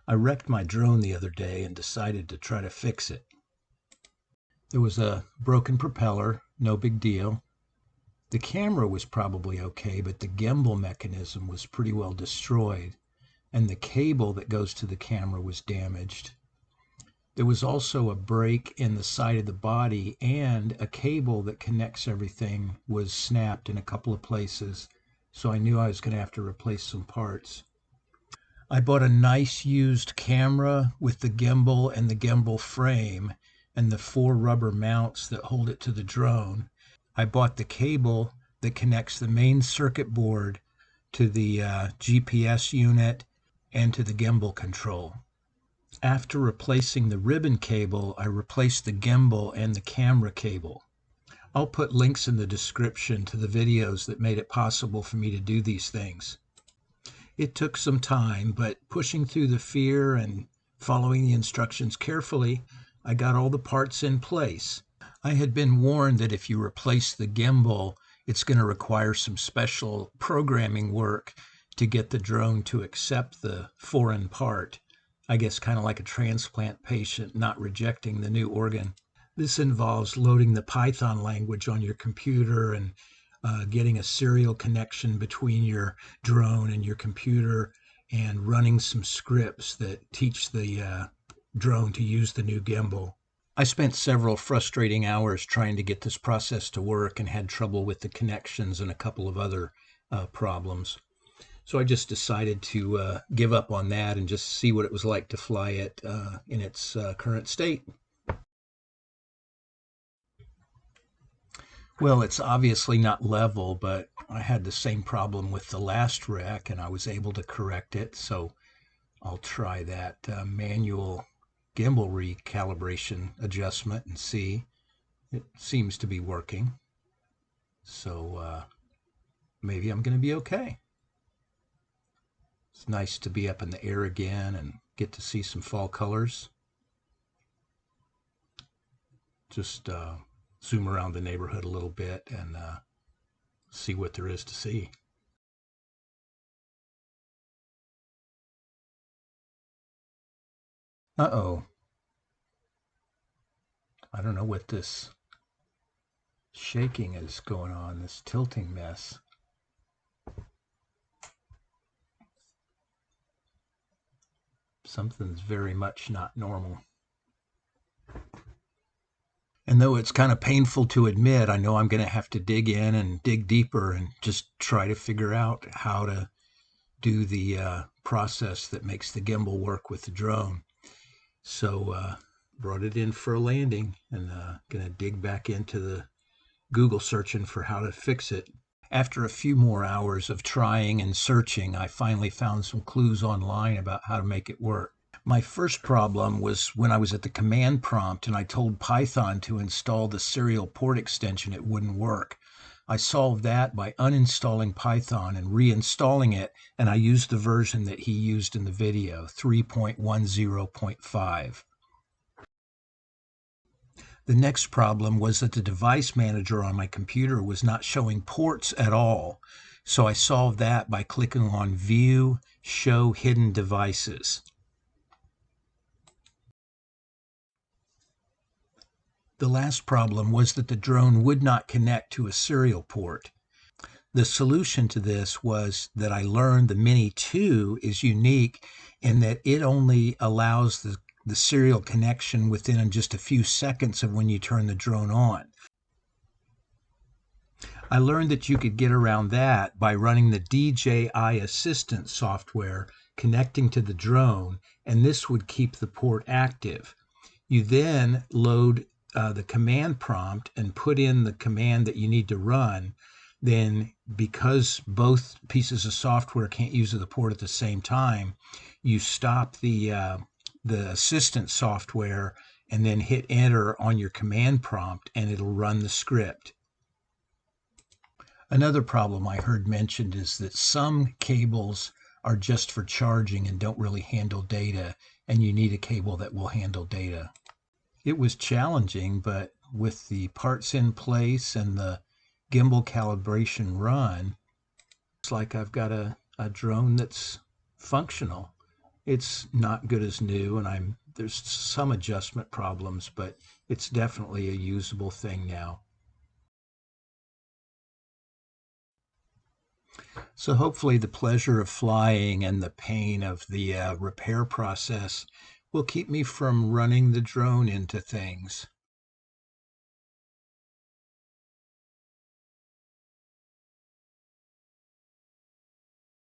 I wrecked my drone the other day and decided to try to fix it. There was a broken propeller, no big deal. The camera was probably okay, but the gimbal mechanism was pretty well destroyed, and the cable that goes to the camera was damaged. There was also a break in the side of the body, and a cable that connects everything was snapped in a couple of places, so I knew I was going to have to replace some parts. I bought a nice used camera with the gimbal and the gimbal frame and the 4 rubber mounts that hold it to the drone. I bought the cable that connects the main circuit board to the GPS unit and to the gimbal control. After replacing the ribbon cable, I replaced the gimbal and the camera cable. I'll put links in the description to the videos that made it possible for me to do these things. It took some time, but pushing through the fear and following the instructions carefully, I got all the parts in place. I had been warned that if you replace the gimbal, it's going to require some special programming work to get the drone to accept the foreign part. I guess kind of like a transplant patient not rejecting the new organ. This involves loading the Python language on your computer and getting a serial connection between your drone and your computer and running some scripts that teach the drone to use the new gimbal. I spent several frustrating hours trying to get this process to work and had trouble with the connections and a couple of other problems. So I just decided to give up on that and just see what it was like to fly it in its current state. Well, it's obviously not level, but I had the same problem with the last wreck and I was able to correct it. So I'll try that manual gimbal recalibration adjustment and see. It seems to be working. So maybe I'm going to be okay. It's nice to be up in the air again and get to see some fall colors. Just zoom around the neighborhood a little bit and see what there is to see. Uh-oh. I don't know what this shaking is going on, this tilting mess. Something's very much not normal. And though it's kind of painful to admit, I know I'm going to have to dig in and dig deeper and just try to figure out how to do the process that makes the gimbal work with the drone. So brought it in for a landing and going to dig back into the Google searching for how to fix it. After a few more hours of trying and searching, I finally found some clues online about how to make it work. My first problem was when I was at the command prompt and I told Python to install the serial port extension, it wouldn't work. I solved that by uninstalling Python and reinstalling it, and I used the version that he used in the video, 3.10.5. The next problem was that the device manager on my computer was not showing ports at all. So I solved that by clicking on View, Show Hidden Devices. The last problem was that the drone would not connect to a serial port. The solution to this was that I learned the Mini 2 is unique in that it only allows the serial connection within just a few seconds of when you turn the drone on. I learned that you could get around that by running the DJI Assistant software connecting to the drone, and this would keep the port active. You then load the command prompt and put in the command that you need to run. Then because both pieces of software can't use the port at the same time, you stop the assistant software and then hit enter on your command prompt and it'll run the script. Another problem I heard mentioned is that some cables are just for charging and don't really handle data, and you need a cable that will handle data. It was challenging, but with the parts in place and the gimbal calibration run, it's like I've got a drone that's functional. It's not good as new, and there's some adjustment problems, but it's definitely a usable thing now. So hopefully the pleasure of flying and the pain of the repair process will keep me from running the drone into things.